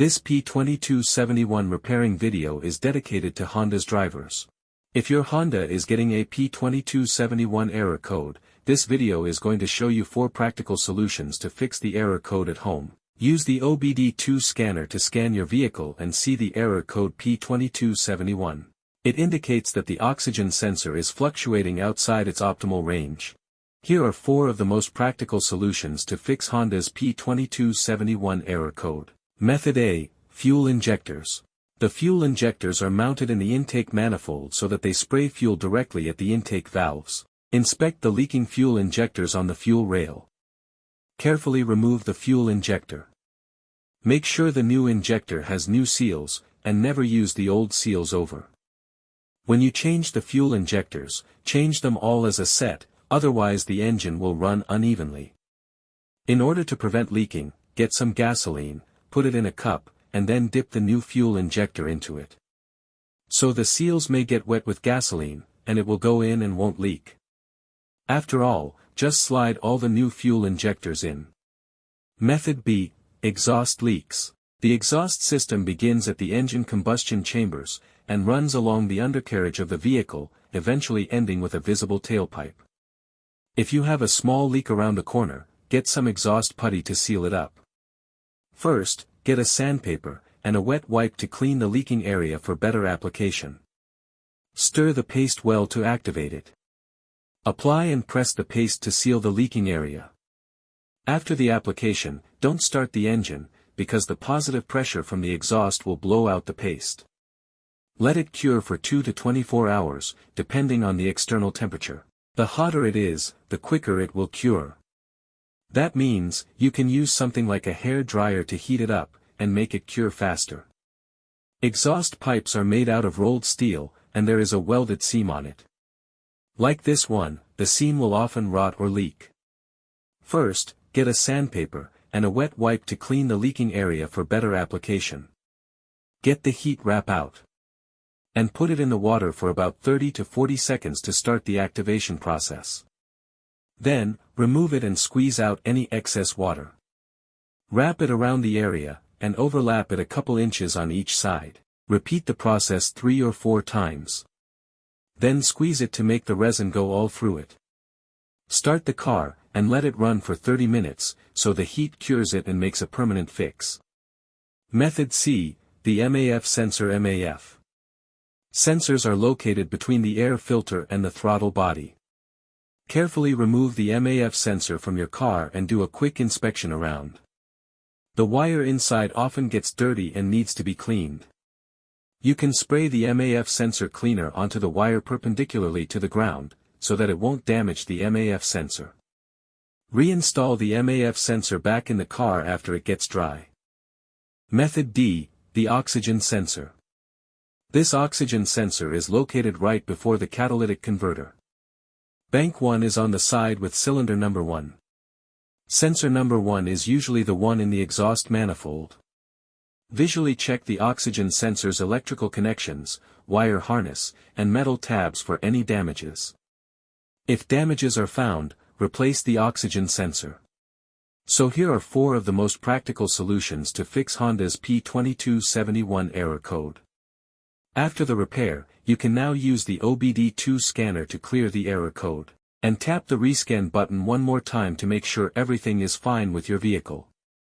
This P2271 repairing video is dedicated to Honda's drivers. If your Honda is getting a P2271 error code, this video is going to show you 4 practical solutions to fix the error code at home. Use the OBD2 scanner to scan your vehicle and see the error code P2271. It indicates that the oxygen sensor is fluctuating outside its optimal range. Here are 4 of the most practical solutions to fix Honda's P2271 error code. Method A. Fuel injectors. The fuel injectors are mounted in the intake manifold so that they spray fuel directly at the intake valves. Inspect the leaking fuel injectors on the fuel rail. Carefully remove the fuel injector. Make sure the new injector has new seals, and never use the old seals over. When you change the fuel injectors, change them all as a set, otherwise the engine will run unevenly. In order to prevent leaking, get some gasoline, put it in a cup, and then dip the new fuel injector into it. So the seals may get wet with gasoline, and it will go in and won't leak. After all, just slide all the new fuel injectors in. Method B. Exhaust leaks. The exhaust system begins at the engine combustion chambers, and runs along the undercarriage of the vehicle, eventually ending with a visible tailpipe. If you have a small leak around a corner, get some exhaust putty to seal it up. First, get a sandpaper, and a wet wipe to clean the leaking area for better application. Stir the paste well to activate it. Apply and press the paste to seal the leaking area. After the application, don't start the engine, because the positive pressure from the exhaust will blow out the paste. Let it cure for 2 to 24 hours, depending on the external temperature. The hotter it is, the quicker it will cure. That means, you can use something like a hair dryer to heat it up, and make it cure faster. Exhaust pipes are made out of rolled steel, and there is a welded seam on it. Like this one, the seam will often rot or leak. First, get a sandpaper, and a wet wipe to clean the leaking area for better application. Get the heat wrap out. And put it in the water for about 30 to 40 seconds to start the activation process. Then, remove it and squeeze out any excess water. Wrap it around the area, and overlap it a couple inches on each side. Repeat the process 3 or 4 times. Then squeeze it to make the resin go all through it. Start the car, and let it run for 30 minutes, so the heat cures it and makes a permanent fix. Method C. The MAF sensor. MAF sensors are located between the air filter and the throttle body. Carefully remove the MAF sensor from your car and do a quick inspection around. The wire inside often gets dirty and needs to be cleaned. You can spray the MAF sensor cleaner onto the wire perpendicularly to the ground, so that it won't damage the MAF sensor. Reinstall the MAF sensor back in the car after it gets dry. Method D. The oxygen sensor. This oxygen sensor is located right before the catalytic converter. Bank 1 is on the side with cylinder number 1. Sensor number 1 is usually the one in the exhaust manifold. Visually check the oxygen sensor's electrical connections, wire harness, and metal tabs for any damages. If damages are found, replace the oxygen sensor. So here are 4 of the most practical solutions to fix Honda's P2271 error code. After the repair, you can now use the OBD2 scanner to clear the error code. And tap the rescan button one more time to make sure everything is fine with your vehicle.